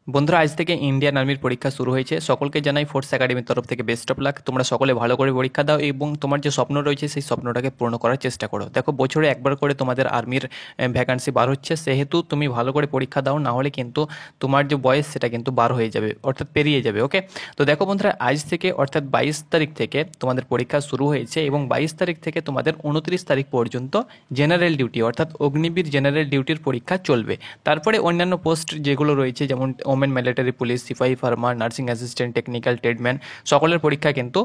বন্ধুরা, আজ থেকে ইন্ডিয়ান আর্মির পরীক্ষা শুরু হয়েছে। সকলকে জানাই ফোর্স একাডেমির তরফ থেকে বেস্ট অফ লাক। তোমরা সকলে ভালো করে পরীক্ষা দাও এবং তোমার যে স্বপ্ন রয়েছে সেই স্বপ্নটাকে পূর্ণ করার চেষ্টা করো। দেখো, বছরে একবার করে তোমাদের আর্মির ভ্যাকান্সি বার হচ্ছে, সেহেতু তুমি ভালো করে পরীক্ষা দাও, না হলে কিন্তু তোমার যে বয়স সেটা কিন্তু বার হয়ে যাবে, অর্থাৎ পেরিয়ে যাবে। ওকে, তো দেখো বন্ধুরা, আজ থেকে অর্থাৎ 22 তারিখ থেকে তোমাদের পরীক্ষা শুরু হয়েছে এবং 22 তারিখ থেকে তোমাদের 29 তারিখ পর্যন্ত জেনারেল ডিউটি অর্থাৎ অগ্নিবীর জেনারেল ডিউটির পরীক্ষা চলবে। তারপরে অন্যান্য পোস্ট যেগুলো রয়েছে, যেমন ওমেন মিলিটারি পুলিশ, সিপাহি, farmer, nursing assistant, technical, tradesman, সকলের পরীক্ষা কিন্তু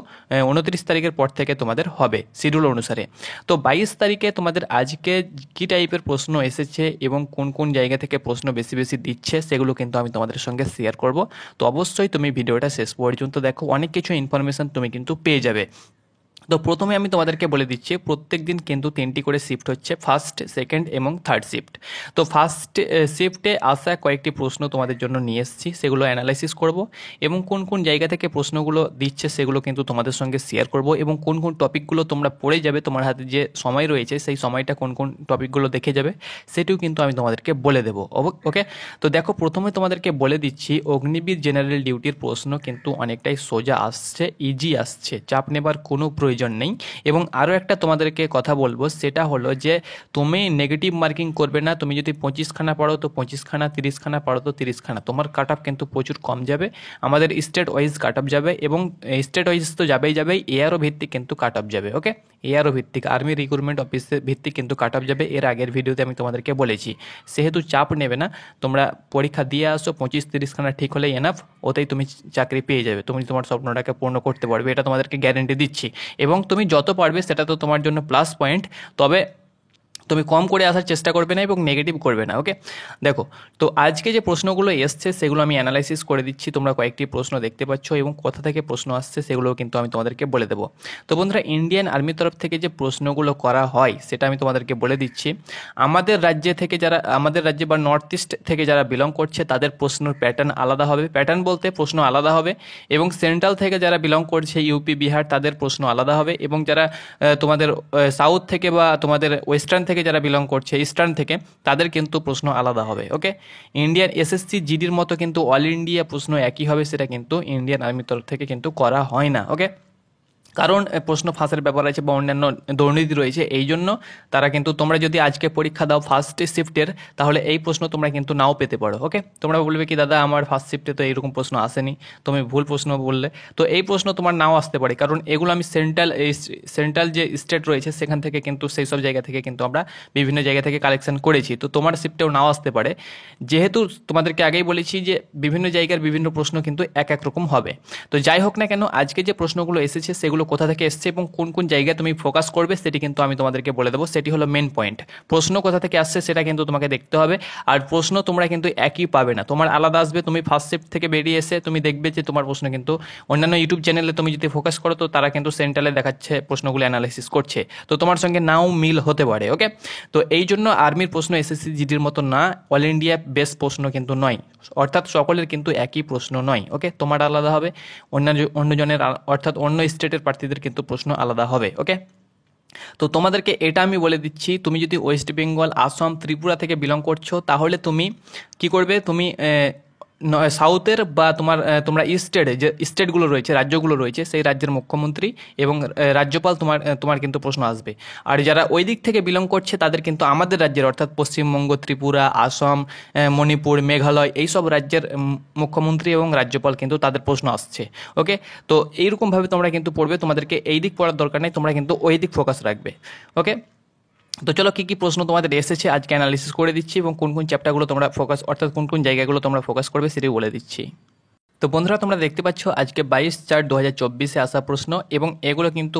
29 তারিখের পর থেকে তোমাদের হবে শিডিউল অনুসারে। তো 22 তারিখে তোমাদের আজকে কী টাইপের প্রশ্ন এসেছে এবং কোন কোন জায়গা থেকে প্রশ্ন বেশি বেশি দিচ্ছে সেগুলো কিন্তু আমি তোমাদের সঙ্গে শেয়ার করব। তো অবশ্যই তুমি ভিডিওটা শেষ পর্যন্ত দেখো, অনেক কিছু ইনফরমেশান তুমি কিন্তু পেয়ে যাবে। তো প্রথমে আমি তোমাদেরকে বলে দিচ্ছি, প্রত্যেক দিন কিন্তু 3টি করে শিফট হচ্ছে, ফার্স্ট, সেকেন্ড এবং থার্ড শিফট। তো ফার্স্ট শিফটে আসা কয়েকটি প্রশ্ন তোমাদের জন্য নিয়ে এসেছি, সেগুলো অ্যানালাইসিস করব এবং কোন কোন জায়গা থেকে প্রশ্নগুলো দিচ্ছে সেগুলো কিন্তু তোমাদের সঙ্গে শেয়ার করব এবং কোন কোন টপিকগুলো তোমরা পড়ে যাবে, তোমার হাতে যে সময় রয়েছে সেই সময়টা কোন কোন টপিকগুলো দেখে যাবে সেটিও কিন্তু আমি তোমাদেরকে বলে দেবো। ওকে, তো দেখো, প্রথমে তোমাদেরকে বলে দিচ্ছি, অগ্নিবীর জেনারেল ডিউটির প্রশ্ন কিন্তু অনেকটাই সোজা আসছে, ইজি আসছে, চাপ নেবার কোনো প্রয়োজন নেই। এবং আরও একটা তোমাদেরকে কথা বলবো, সেটা হলো যে তুমি নেগেটিভ মার্কিং করবে না। তুমি যদি 25খানা পড়ো তো 25খানা, 30খানা পড়ো তো 30খানা, তোমার কাট অফ কিন্তু প্রচুর কম যাবে। আমাদের স্টেট ওয়াইজ কাট অফ যাবে এবং স্টেট ওয়াইজ তো যাবেই, এআরও ভিত্তিক কিন্তু কাট অফ যাবে। ওকে, এআরও ভিত্তিক, আর্মি রিক্রুটমেন্ট অফিসের ভিত্তিক কিন্তু কাট অফ যাবে, এর আগের ভিডিওতে আমি তোমাদেরকে বলেছি। সেহেতু চাপ নেবে না, তোমরা পরীক্ষা দিয়ে আসো, 25-30খানা ঠিক হলেই এনাফ, ওতেই তুমি চাকরি পেয়ে যাবে, তুমি তোমার স্বপ্নটাকে পূর্ণ করতে পারবে, এটা তোমাদেরকে গ্যারেন্টি দিচ্ছি। এবং তুমি যত পারবে সেটা তো তোমার জন্য প্লাস পয়েন্ট, তবে তুমি কম করে আসার চেষ্টা করবে না এবং নেগেটিভ করবে না। ওকে, দেখো, তো আজকে যে প্রশ্নগুলো এসছে সেগুলো আমি অ্যানালাইসিস করে দিচ্ছি। তোমরা কয়েকটি প্রশ্ন দেখতে পাচ্ছ এবং কোথা থেকে প্রশ্ন আসছে সেগুলোও কিন্তু আমি তোমাদেরকে বলে দেবো। তো বন্ধুরা, ইন্ডিয়ান আর্মির তরফ থেকে যে প্রশ্নগুলো করা হয় সেটা আমি তোমাদেরকে বলে দিচ্ছি। আমাদের রাজ্যে বা নর্থ ইস্ট থেকে যারা বিলং করছে তাদের প্রশ্নের প্যাটার্ন আলাদা হবে, প্যাটার্ন বলতে প্রশ্ন আলাদা হবে। এবং সেন্ট্রাল থেকে যারা বিলং করছে, ইউপি, বিহার, তাদের প্রশ্ন আলাদা হবে। এবং যারা তোমাদের সাউথ থেকে বা তোমাদের ওয়েস্টার্ন থেকে যারা বিলং করছে, ইস্টার্ন থেকে, তাদের কিন্তু প্রশ্ন আলাদা হবে। ওকে, ইন্ডিয়ান এসএসসি জিডির মতো কিন্তু অল ইন্ডিয়া প্রশ্ন একই হবে, সেটা কিন্তু ইন্ডিয়ান আর্মির তরফ থেকে কিন্তু করা হয় না। ওকে, কারণ প্রশ্ন ফাঁসের ব্যাপার আছে বা অন্যান্য দুর্নীতি রয়েছে, এই জন্য তারা কিন্তু, তোমরা যদি আজকে পরীক্ষা দাও ফার্স্ট শিফটের, তাহলে এই প্রশ্ন তোমরা কিন্তু নাও পেতে পারো। ওকে, তোমরা বলবে কি দাদা, আমার ফার্স্ট শিফটে তো এইরকম প্রশ্ন আসেনি, তুমি ভুল প্রশ্ন বললে। তো এই প্রশ্ন তোমার নাও আসতে পারে, কারণ এগুলো আমি সেন্ট্রাল যে স্টেট রয়েছে সেখান থেকে কিন্তু, সেই সব জায়গা থেকে কিন্তু আমরা বিভিন্ন জায়গা থেকে কালেকশন করেছি। তো তোমার শিফটেও নাও আসতে পারে, যেহেতু তোমাদেরকে আগেই বলেছি যে বিভিন্ন জায়গার বিভিন্ন প্রশ্ন কিন্তু এক এক রকম হবে। তো যাই হোক না কেন, আজকে যে প্রশ্নগুলো এসেছে সেগুলো কোথা থেকে এসছে এবং কোন কোন জায়গায় তুমি ফোকাস করবে সেটি কিন্তু আমি তোমাদেরকে বলে দেবো। সেটি হলো মেন পয়েন্ট, প্রশ্ন কোথা থেকে আসছে সেটা কিন্তু তোমাকে দেখতে হবে। আর প্রশ্ন তোমরা কিন্তু একই পাবে না, তোমার আলাদা আসবে। তুমি ফার্স্ট শিফট থেকে বেরিয়ে এসে তুমি দেখবে যে তোমার প্রশ্ন কিন্তু অন্যান্য ইউটিউব চ্যানেলে তুমি যদি ফোকাস করো তো তারা কিন্তু সেন্ট্রালে দেখাচ্ছে প্রশ্নগুলো অ্যানালাইসিস করছে, তো তোমার সঙ্গে নাও মিল হতে পারে। ওকে, তো এই জন্য আর্মির প্রশ্ন এসএসসি জিডির মতো না, অল ইন্ডিয়া বেস প্রশ্ন কিন্তু নয়, অর্থাৎ সকলের কিন্তু একই প্রশ্ন নয়। ওকে, তোমার আলাদা হবে, অন্যজনের অর্থাৎ অন্য স্টেটের প্রার্থীদের কিন্তু প্রশ্ন আলাদা হবে। ওকে, তো তোমাদেরকে এটা আমি বলে দিচ্ছি, তুমি যদি ওয়েস্ট বেঙ্গল, আসাম, ত্রিপুরা থেকে বিলং করছো তাহলে তুমি কি করবে, তুমি সাউথের বা তোমরা ইস্টের যে স্টেটগুলো রয়েছে, রাজ্যগুলো রয়েছে, সেই রাজ্যের মুখ্যমন্ত্রী এবং রাজ্যপাল তোমার কিন্তু প্রশ্ন আসবে। আর যারা ওই দিক থেকে বিলং করছে তাদের কিন্তু আমাদের রাজ্যের অর্থাৎ পশ্চিমবঙ্গ, ত্রিপুরা, আসাম, মণিপুর, মেঘালয়, এইসব রাজ্যের মুখ্যমন্ত্রী এবং রাজ্যপাল কিন্তু তাদের প্রশ্ন আসছে। ওকে, তো এইরকমভাবে তোমরা কিন্তু পড়বে, তোমাদেরকে এই দিক পড়ার দরকার নেই, তোমরা কিন্তু ওই দিক ফোকাস রাখবে। ওকে, তো চলো, কী কী প্রশ্ন তোমাদের এসেছে আজকে অ্যানালিসিস করে দিচ্ছি এবং কোন কোন চ্যাপ্টারগুলো তোমরা ফোকাস, অর্থাৎ কোন কোন জায়গাগুলো তোমরা ফোকাস করবে সেটাই বলে দিচ্ছি। তো বন্ধুরা, তোমরা দেখতে পাচ্ছ আজকে 22/4/2024 আসা প্রশ্ন এবং এগুলো কিন্তু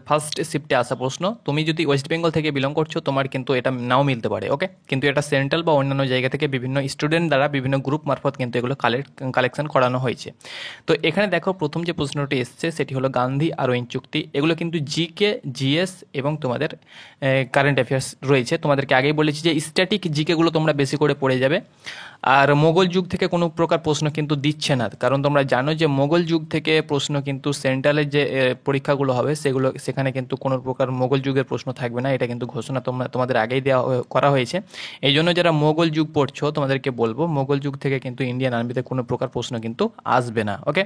ফার্স্ট শিফটে আসা প্রশ্ন। তুমি যদি ওয়েস্ট বেঙ্গল থেকে বিলং করছো তোমার কিন্তু এটা নাও মিলতে পারে। ওকে, কিন্তু এটা সেন্ট্রাল বা অন্যান্য জায়গা থেকে বিভিন্ন স্টুডেন্ট দ্বারা বিভিন্ন গ্রুপ মারফত কিন্তু এগুলো কালেকশন করানো হয়েছে। তো এখানে দেখো, প্রথম যে প্রশ্নটি এসছে সেটি হলো গান্ধী আরোইন চুক্তি। এগুলো কিন্তু জিকে, জিএস এবং তোমাদের কারেন্ট অ্যাফেয়ার্স রয়েছে। তোমাদেরকে আগেই বলেছি যে স্ট্যাটিক জিকেগুলো তোমরা বেশি করে পড়ে যাবে। আর মোগল যুগ থেকে কোনো প্রকার প্রশ্ন কিন্তু কিন্তু দিচ্ছে না, কারণ তোমরা জানো যে মোগল যুগ থেকে প্রশ্ন কিন্তু সেন্ট্রালের যে পরীক্ষাগুলো হবে সেখানে কিন্তু কোনো প্রকার মোগল যুগের প্রশ্ন থাকবে না, এটা কিন্তু ঘোষণা তোমাদের আগেই করা হয়েছে। এই জন্য যারা মোগল যুগ পড়ছো তোমাদেরকে বলবো মোগল যুগ থেকে কিন্তু ইন্ডিয়ান আর্মিতে কোনো প্রকার প্রশ্ন কিন্তু আসবে না। ওকে,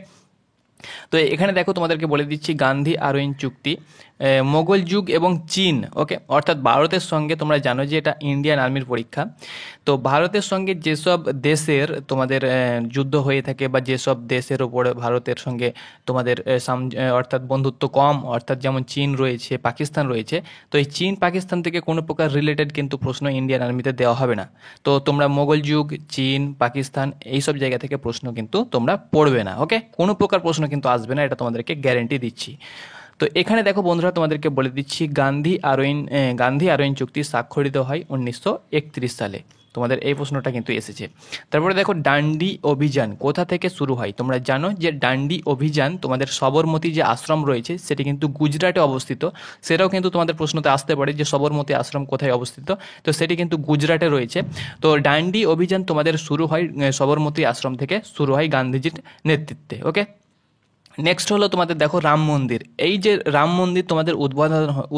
তো এখানে দেখো তোমাদেরকে বলে দিচ্ছি গান্ধী আরোইন চুক্তি, মোগল যুগ এবং চীন। ওকে, অর্থাৎ ভারতের সঙ্গে তোমরা জানো যে এটা ইন্ডিয়ান আর্মির পরীক্ষা। তো ভারতের সঙ্গে যেসব দেশের তোমাদের যুদ্ধ হয়ে থাকে বা যেসব দেশের ওপরে ভারতের সঙ্গে তোমাদের অর্থাৎ বন্ধুত্ব কম, অর্থাৎ যেমন চীন রয়েছে, পাকিস্তান রয়েছে, তো এই চীন পাকিস্তান থেকে কোনো প্রকার রিলেটেড কিন্তু প্রশ্ন ইন্ডিয়ান আর্মিতে দেওয়া হবে না। তো তোমরা মোগল যুগ, চীন, পাকিস্তান এইসব জায়গা থেকে প্রশ্ন কিন্তু তোমরা পড়বে না। ওকে, কোনো প্রকার প্রশ্ন কিন্তু আসবে না, এটা তোমাদেরকে গ্যারেন্টি দিচ্ছি। তো এখানে দেখো বন্ধুরা তোমাদেরকে বলে দিচ্ছি গান্ধী আরোইন চুক্তি স্বাক্ষরিত হয় 1931 সালে। তোমাদের এই প্রশ্নটা কিন্তু এসেছে। তারপরে দেখো ডান্ডি অভিযান কোথা থেকে শুরু হয়? তোমরা জানো যে ডান্ডি অভিযান তোমাদের সবরমতী যে আশ্রম রয়েছে সেটি কিন্তু গুজরাটে অবস্থিত। সেটাও কিন্তু তোমাদের প্রশ্নতে আসতে পারে যে সবরমতী আশ্রম কোথায় অবস্থিত, তো সেটি কিন্তু গুজরাটে রয়েছে। তো ডান্ডি অভিযান তোমাদের শুরু হয় সবরমতী আশ্রম থেকে শুরু হয় গান্ধীজির নেতৃত্বে। ওকে, নেক্সট হলো তোমাদের দেখো রাম মন্দির। এই যে রাম মন্দির তোমাদের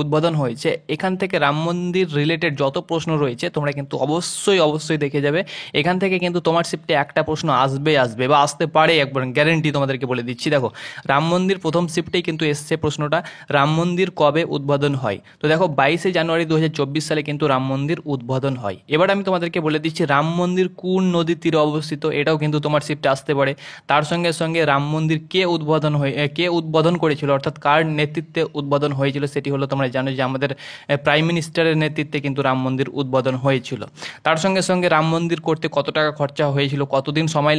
উদ্বোধন হয়েছে, এখান থেকে রাম মন্দির রিলেটেড যত প্রশ্ন রয়েছে তোমরা কিন্তু অবশ্যই দেখে যাবে। এখান থেকে কিন্তু তোমার শিফটে একটা প্রশ্ন আসবে বা আসতে পারে, একবার গ্যারেন্টি তোমাদেরকে বলে দিচ্ছি। দেখো রাম মন্দির প্রথম শিফটেই কিন্তু এসছে প্রশ্নটা, রাম মন্দির কবে উদ্বোধন হয়? তো দেখো 22শে জানুয়ারি 2024 সালে কিন্তু রাম মন্দির উদ্বোধন হয়। এবার আমি তোমাদেরকে বলে দিচ্ছি রাম মন্দির কোন নদীর তীরে অবস্থিত, এটাও কিন্তু তোমার শিফটে আসতে পারে। তার সঙ্গে সঙ্গে রাম মন্দির কে উদ্বোধন করেছিল, অর্থাৎ কার নেতৃত্বে উদ্বোধন হয়েছিল, সেটি হলো তোমরা জানো যে আমাদের প্রাইম মিনিস্টারের নেতৃত্বে কিন্তু রাম মন্দির উদ্বোধন হয়েছিল। তার সঙ্গে সঙ্গে রাম মন্দির করতে কত টাকা খরচা হয়েছিল, কতদিন সময়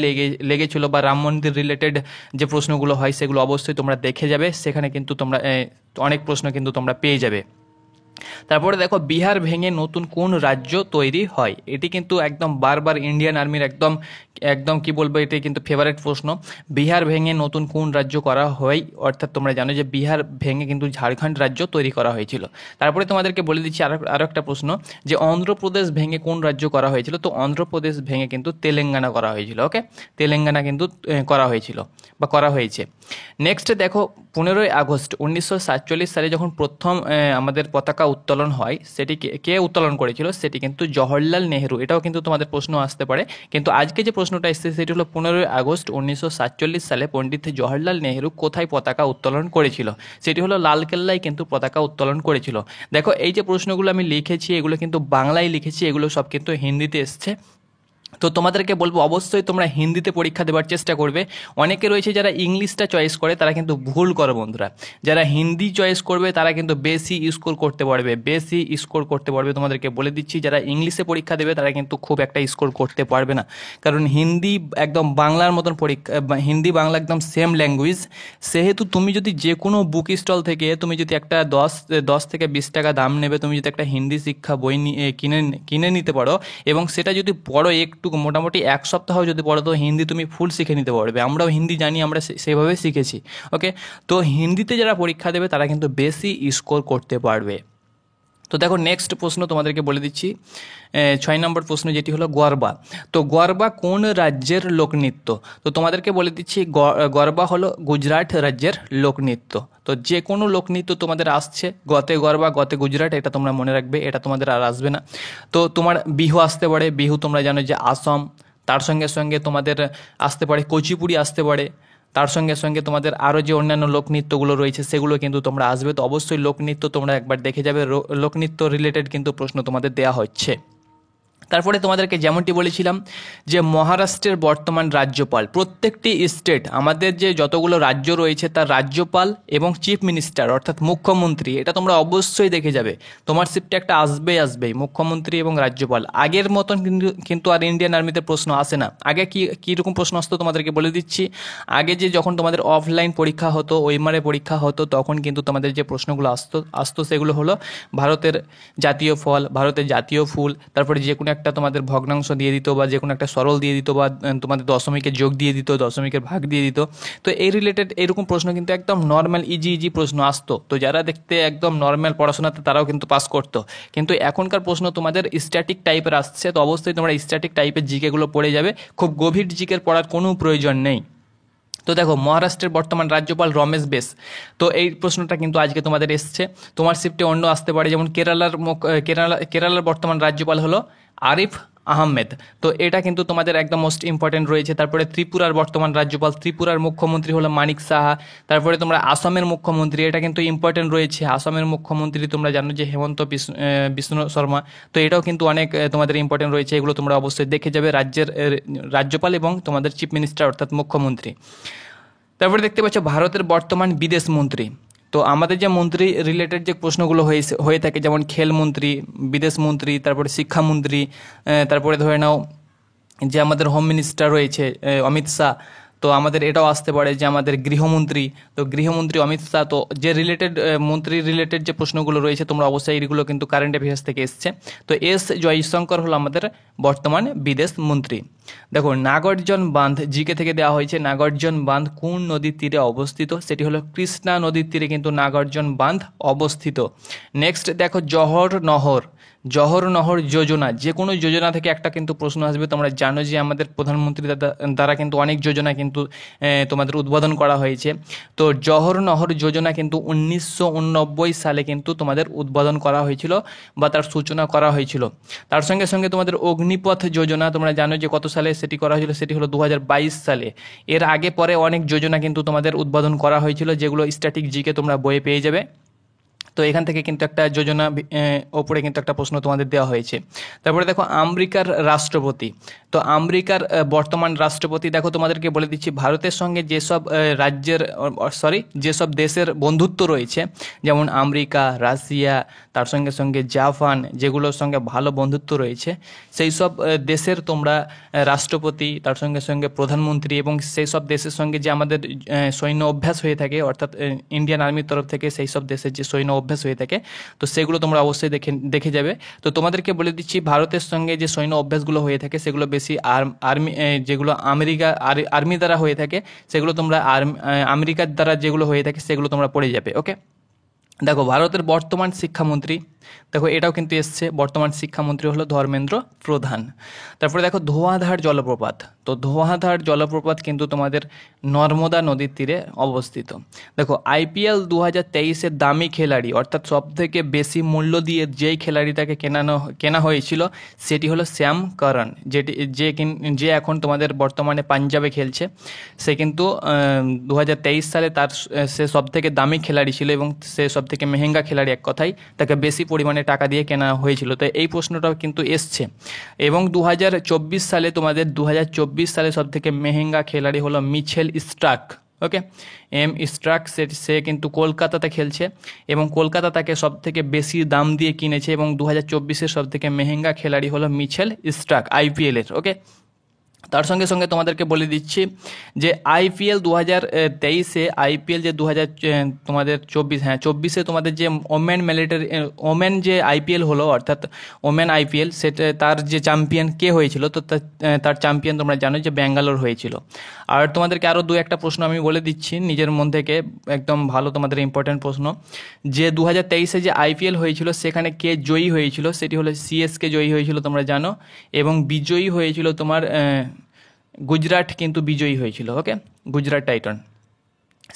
লেগেছিল, বা রাম মন্দির রিলেটেড যে প্রশ্নগুলো হয় সেগুলো অবশ্যই তোমরা দেখে যাবে, সেখানে কিন্তু তোমরা অনেক প্রশ্ন কিন্তু তোমরা পেয়ে যাবে। তারপরে দেখো বিহার ভেঙে নতুন কোন রাজ্য তৈরি হয়? এটি কিন্তু একদম বারবার ইন্ডিয়ান আর্মির একদম একদম কি বলবো, এটি কিন্তু ফেভারিট প্রশ্ন। বিহার ভেঙে নতুন কোন রাজ্য করা হয়? অর্থাৎ তোমরা জানো যে বিহার ভেঙে কিন্তু ঝাড়খণ্ড রাজ্য তৈরি করা হয়েছিল। তারপরে তোমাদেরকে বলে দিচ্ছি আরো একটা প্রশ্ন, যে অন্ধ্রপ্রদেশ ভেঙে কোন রাজ্য করা হয়েছিল? তো অন্ধ্রপ্রদেশ ভেঙে কিন্তু তেলেঙ্গানা করা হয়েছিল। ওকে, তেলেঙ্গানা কিন্তু করা হয়েছিল বা করা হয়েছে। নেক্সট দেখো 15ই আগস্ট 1947 সালে যখন প্রথম আমাদের পতাকা উত্তোলন হয়, সেটি কে উত্তোলন করেছিল? সেটি কিন্তু জওহরলাল নেহেরু। এটাও কিন্তু তোমাদের প্রশ্ন আসতে পারে, কিন্তু আজকে যে প্রশ্নটা এসেছে সেটি হলো 15ই আগস্ট 1947 সালে পণ্ডিত জওহরলাল নেহেরু কোথায় পতাকা উত্তোলন করেছিল? সেটি হলো লালকেল্লায় কিন্তু পতাকা উত্তোলন করেছিল। দেখো এই যে প্রশ্নগুলো আমি লিখেছি এগুলো কিন্তু বাংলায় লিখেছি, এগুলো সব কিন্তু হিন্দিতে এসছে। তো তোমাদেরকে বলবো অবশ্যই তোমরা হিন্দিতে পরীক্ষা দেওয়ার চেষ্টা করবে। অনেকে রয়েছে যারা ইংলিশটা চয়েস করে, তারা কিন্তু ভুল করো বন্ধুরা। যারা হিন্দি চয়েস করবে তারা কিন্তু বেশি স্কোর করতে পারবে। তোমাদেরকে বলে দিচ্ছি যারা ইংলিশে পরীক্ষা দেবে তারা কিন্তু খুব একটা স্কোর করতে পারবে না, কারণ হিন্দি একদম বাংলার মতন পরীক্ষা, হিন্দি বাংলা একদম সেম ল্যাঙ্গুয়েজ। সেহেতু তুমি যদি যে কোনো বুক স্টল থেকে তুমি যদি একটা 10 থেকে 20 টাকা দাম নেবে, তুমি যদি একটা হিন্দি শিক্ষা বই কিনে নিতে পারো এবং সেটা যদি পড়ো একটু মোটামুটি 1 সপ্তাহ যদি পড়ো, তো হিন্দি তুমি ফুল শিখে নিতে পারবে। আমরাও হিন্দি জানি, আমরা সেভাবে শিখেছি। ওকে, তো হিন্দিতে যারা পরীক্ষা দেবে তারা কিন্তু বেশি স্কোর করতে পারবে। তো দেখো নেক্সট প্রশ্ন তোমাদেরকে বলে দিচ্ছি, 6 নম্বর প্রশ্ন যেটি হলো গরবা। তো গরবা কোন রাজ্যের লোকনৃত্য? তো তোমাদেরকে বলে দিচ্ছি গরবা হলো গুজরাট রাজ্যের লোকনৃত্য। তো যে কোনো লোকনৃত্য তোমাদের আসছে, গতে গরবা গতে গুজরাট, এটা তোমরা মনে রাখবে, এটা তোমাদের আর আসবে না। তো তোমার বিহু আসতে পারে, বিহু তোমরা জানো যে আসাম। তার সঙ্গে সঙ্গে তোমাদের আসতে পারে কুচিপুড়ি আসতে পারে। তার সঙ্গে সঙ্গে তোমাদের আরও যে অন্যান্য লোকনৃত্যগুলো রয়েছে সেগুলো কিন্তু তোমরা আসবে। তো অবশ্যই লোকনৃত্য তোমরা একবার দেখে যাবে, লোকনৃত্য রিলেটেড কিন্তু প্রশ্ন তোমাদের দেওয়া হচ্ছে। তারপরে তোমাদেরকে যেমনটি বলেছিলাম যে মহারাষ্ট্রের বর্তমান রাজ্যপাল, প্রত্যেকটি স্টেট আমাদের যে যতগুলো রাজ্য রয়েছে তার রাজ্যপাল এবং চিফ মিনিস্টার অর্থাৎ মুখ্যমন্ত্রী, এটা তোমরা অবশ্যই দেখে যাবে। তোমার শিফটে একটা আসবেই মুখ্যমন্ত্রী এবং রাজ্যপাল। আগের মতন কিন্তু আর ইন্ডিয়ান আর্মিতে প্রশ্ন আসে না। আগে কীরকম প্রশ্ন আসতো তোমাদেরকে বলে দিচ্ছি। আগে যে যখন তোমাদের অফলাইন পরীক্ষা হতো, ওএমআরএ পরীক্ষা হতো, তখন কিন্তু তোমাদের যে প্রশ্নগুলো আসতো সেগুলো হলো ভারতের জাতীয় ফল, ভারতের জাতীয় ফুল, তারপরে যে কোনো একটা তোমাদের ভগ্নাংশ দিয়ে দিত বা যে কোনো একটা সরল দিয়ে দিত বা তোমাদের দশমিকের যোগ দিয়ে দিত, দশমিকের ভাগ দিয়ে দিত। তো এই রিলেটেড এরকম প্রশ্ন কিন্তু একদম নর্মাল ইজি প্রশ্ন আসতো। তো যারা দেখতে একদম নর্মাল পড়াশোনাতে তারাও কিন্তু পাস করতো। কিন্তু এখনকার প্রশ্ন তোমাদের স্ট্যাটিক টাইপের আসছে, তো অবশ্যই তোমরা স্ট্যাটিক টাইপের জিকেগুলো পড়ে যাবে, খুব গভীর জিকের পড়ার কোনো প্রয়োজন নেই। তো দেখো, মহারাষ্ট্রের বর্তমান রাজ্যপাল রমেশ বেস, তো এই প্রশ্নটা কিন্তু আজকে তোমাদের এসছে। তোমার শিফটে অন্য আসতে পারে, যেমন কেরালার বর্তমান রাজ্যপাল হলো আরিফ আহমেদ। তো এটা কিন্তু তোমাদের একদম মোস্ট ইম্পর্টেন্ট রয়েছে। তারপরে ত্রিপুরার বর্তমান রাজ্যপাল, ত্রিপুরার মুখ্যমন্ত্রী হলো মানিক সাহা। তারপরে তোমরা আসামের মুখ্যমন্ত্রী, এটা কিন্তু ইম্পর্টেন্ট রয়েছে। আসামের মুখ্যমন্ত্রী তোমরা জানো যে হেমন্ত বিষ্ণু শর্মা। তো এটাও কিন্তু অনেক তোমাদের ইম্পর্টেন্ট রয়েছে, এগুলো তোমরা অবশ্যই দেখে যাবে, রাজ্যের রাজ্যপাল এবং তোমাদের চিফ মিনিস্টার অর্থাৎ মুখ্যমন্ত্রী। তারপরে দেখতে পাচ্ছ ভারতের বর্তমান বিদেশ মন্ত্রী। তো আমাদের যে মন্ত্রী রিলেটেড যে প্রশ্নগুলো হয়ে থাকে, যেমন খেলমন্ত্রী, বিদেশ মন্ত্রী, তারপরে শিক্ষামন্ত্রী, তারপরে ধরে নাও যে আমাদের হোম মিনিস্টার রয়েছে অমিত শাহ। তো আমাদের এটাও আসতে পারে যে আমাদের গৃহমন্ত্রী, তো গৃহমন্ত্রী অমিত শাহ। তো যে রিলেটেড মন্ত্রী রিলেটেড যে প্রশ্নগুলো রয়েছে তোমরা অবশ্যই এগুলো কিন্তু কারেন্ট অ্যাফেয়ার্স থেকে এসছে। তো এস জয়শঙ্কর হলো আমাদের বর্তমান বিদেশ মন্ত্রী। দেখো, নাগার্জুন বাঁধ জিকে থেকে দেওয়া হয়েছে। নাগার্জুন বাঁধ কোন নদীর তীরে অবস্থিত? সেটি হলো কৃষ্ণা নদীর তীরে কিন্তু নাগার্জুন বাঁধ অবস্থিত। নেক্সট দেখো, জওহর নহর যোজনা, যে কোনো যোজনা থেকে একটা কিন্তু প্রশ্ন আসবে। তোমরা জানো যে আমাদের প্রধানমন্ত্রী দ্বারা কিন্তু অনেক যোজনা কিন্তু তোমাদের উদ্বোধন করা হয়েছে। তো জওহর নহর যোজনা কিন্তু 1989 সালে কিন্তু তোমাদের উদ্বোধন করা হয়েছিল বা তার সূচনা করা হয়েছিল। তার সঙ্গে সঙ্গে তোমাদের অগ্নিপথ যোজনা, তোমরা জানো যে কত সালে সেটি করা হয়েছিল, সেটি হলো 2022 সালে। এর আগে পরে অনেক যোজনা কিন্তু তোমাদের উদ্বোধন করা হয়েছিল, যেগুলো স্ট্যাটিক জিকে তোমরা বইয়ে পেয়ে যাবে। তো এখান থেকে কিন্তু একটা যোজনা ওপরে কিন্তু একটা প্রশ্ন তোমাদের দেওয়া হয়েছে। তারপরে দেখো, আমেরিকার রাষ্ট্রপতি। তো আমেরিকার বর্তমান রাষ্ট্রপতি, দেখো তোমাদেরকে বলে দিচ্ছি, ভারতের সঙ্গে যেসব যেসব দেশের বন্ধুত্ব রয়েছে, যেমন আমেরিকা, রাশিয়া, তার সঙ্গে সঙ্গে জাপান, যেগুলোর সঙ্গে ভালো বন্ধুত্ব রয়েছে, সেই সব দেশের তোমরা রাষ্ট্রপতি, তার সঙ্গে সঙ্গে প্রধানমন্ত্রী এবং সেই সব দেশের সঙ্গে যে আমাদের সৈন্য অভ্যাস হয়ে থাকে, অর্থাৎ ইন্ডিয়ান আর্মির তরফ থেকে সেই সব দেশের যে সৈন্য অভ্যাস হয়ে থাকে, তো সেগুলো তোমরা অবশ্যই দেখে যাবে। তো তোমাদেরকে বলে দিচ্ছি, ভারতের সঙ্গে যে সৈন্য অভ্যাসগুলো হয়ে থাকে সেগুলো বেশি আর্মি, যেগুলো আর্মি দ্বারা হয়ে থাকে সেগুলো তোমরা আমেরিকার দ্বারা যেগুলো হয়ে থাকে সেগুলো তোমরা পড়ে যাবে। ওকে, দেখো ভারতের বর্তমান শিক্ষামন্ত্রী, দেখো এটাও কিন্তু এসছে, বর্তমান শিক্ষামন্ত্রী হলো ধর্মেন্দ্র প্রধান। তারপরে দেখো ধোঁয়াধার জলপ্রপাত, তো ধোঁয়াধার জলপ্রপাত কিন্তু তোমাদের নর্মদা নদীর তীরে অবস্থিত। দেখো আইপিএল 2023-এর দামি খেলাড়ি, অর্থাৎ সব থেকে বেশি মূল্য দিয়ে যেই খেলাড়িটাকে কেনা হয়েছিল সেটি হলো শ্যাম করণ, যে এখন তোমাদের বর্তমানে পাঞ্জাবে খেলছে। সে কিন্তু 2023 সালে সে সব থেকে দামি খেলাড়ি ছিল এবং সে সব থেকে মেহেঙ্গা খেলাড়ি, এক কথায় তাকে বেশি পরিমাণে টাকা দিয়ে কেনা হয়েছিল। তো এই প্রশ্নটাও কিন্তু এসছে। এবং 2024 সালে সব থেকে মেহেঙ্গা খেলাড়ি হলো মিচেল স্টার্ক। ওকে, স্টার্ক, সে কিন্তু কলকাতাতে খেলছে এবং কলকাতা তাকে সব থেকে বেশি দাম দিয়ে কিনেছে এবং 2024-এর সব থেকে মেহেঙ্গা খেলাড়ি হলো মিচেল স্টার্ক আইপিএলের। ওকে, তার সঙ্গে সঙ্গে তোমাদেরকে বলে দিচ্ছি যে আইপিএল 2023-এ আইপিএল যে তোমাদের 24 তোমাদের যে ওমেন যে আইপিএল হলো, অর্থাৎ ওমেন আইপিএল, সেটা তার যে চ্যাম্পিয়ন কে হয়েছিল, তো তার চ্যাম্পিয়ন তোমরা জানো যে ব্যাঙ্গালোর হয়েছিল। আর তোমাদেরকে আরও একটা প্রশ্ন আমি বলে দিচ্ছি নিজের মন থেকে, একদম ভালো তোমাদের ইম্পর্টেন্ট প্রশ্ন, যে 2023-এ যে আইপিএল হয়েছিল সেখানে কে জয়ী হয়েছিল? সেটি হলো সিএসকে জয়ী হয়েছিল, তোমরা জানো। এবং বিজয়ী হয়েছিল তোমার গুজরাট কিন্তু বিজয়ী হয়েছিল। ওকে, গুজরাট টাইটান,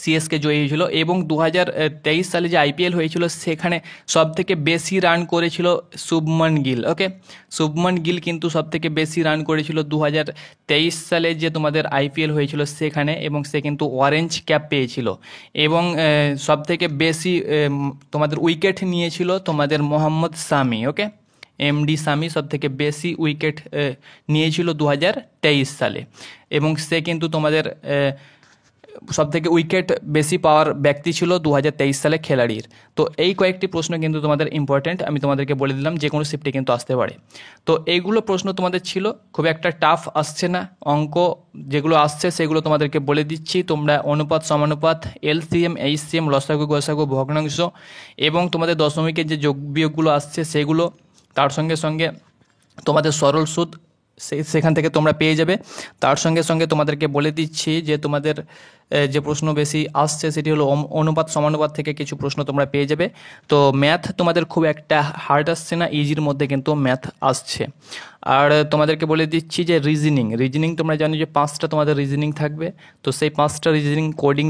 সিএসকে জয়ী হয়েছিল। এবং 2023 সালে যে আইপিএল হয়েছিল সেখানে সব থেকে বেশি রান করেছিল শুভমন গিল। ওকে, শুভমন গিল কিন্তু সব থেকে বেশি রান করেছিল 2023 সালে যে তোমাদের আইপিএল হয়েছিল সেখানে, এবং সে কিন্তু অরেঞ্জ ক্যাপ পেয়েছিল। এবং সব থেকে বেশি তোমাদের উইকেট নিয়েছিল তোমাদের মোহাম্মদ শামি। ওকে, এমডি শামি সব থেকে বেশি উইকেট নিয়েছিল 2023 সালে, এবং সে কিন্তু তোমাদের সব থেকে উইকেট বেশি পাওয়ার ব্যক্তি ছিল 2023 সালে খেলাড়ির। তো এই কয়েকটি প্রশ্ন কিন্তু তোমাদের ইম্পর্টেন্ট, আমি তোমাদেরকে বলে দিলাম, যে কোনো শিফটে কিন্তু আসতে পারে। তো এইগুলো প্রশ্ন তোমাদের ছিল, খুব একটা টাফ আসছে না। অঙ্ক যেগুলো আসছে সেগুলো তোমাদেরকে বলে দিচ্ছি। তোমরা অনুপাত, সমানুপাত, এলসিএম, এইচসিএম, লসাগু, গসাগু, ভগ্নাংশ এবং তোমাদের দশমিকের যে যোগ বিয়োগগুলো আসছে সেগুলো, তার সঙ্গে সঙ্গে তোমাদের সরল সুদ সেখান থেকে তোমরা পেয়ে যাবে। তার সঙ্গে সঙ্গে তোমাদেরকে বলে দিচ্ছি যে তোমাদের যে প্রশ্ন বেশি আসছে সেটি হলো অনুপাত সমানুপাত থেকে কিছু প্রশ্ন তোমরা পেয়ে যাবে। তো ম্যাথ তোমাদের খুব একটা হার্ড আসছে না, ইজির মধ্যে কিন্তু ম্যাথ আসছে। আর তোমাদেরকে বলে দিচ্ছি যে রিজনিং তোমরা জানো যে 5টা তোমাদের রিজনিং থাকবে। তো সেই 5টা রিজনিং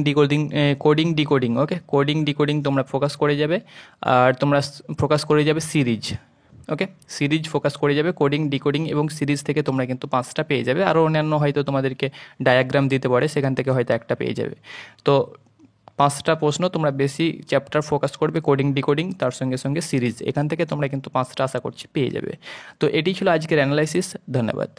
ডিকোডিং ওকে, ডিকোডিং তোমরা ফোকাস করে যাবে। আর তোমরা ফোকাস করে যাবে সিরিজ, ওকে, সিরিজ ফোকাস করে যাবে। কোডিং ডিকোডিং এবং সিরিজ থেকে তোমরা কিন্তু 5টা পেয়ে যাবে। আরও অন্যান্য হয়তো তোমাদেরকে ডায়াগ্রাম দিতে পারে, সেখান থেকে হয়তো একটা পেয়ে যাবে। তো 5টা প্রশ্ন তোমরা বেশি চ্যাপ্টার ফোকাস করবে, কোডিং ডিকোডিং তার সঙ্গে সঙ্গে সিরিজ, এখান থেকে তোমরা কিন্তু 5টা আশা করছি পেয়ে যাবে। তো এটি ছিল আজকের অ্যানালাইসিস। ধন্যবাদ।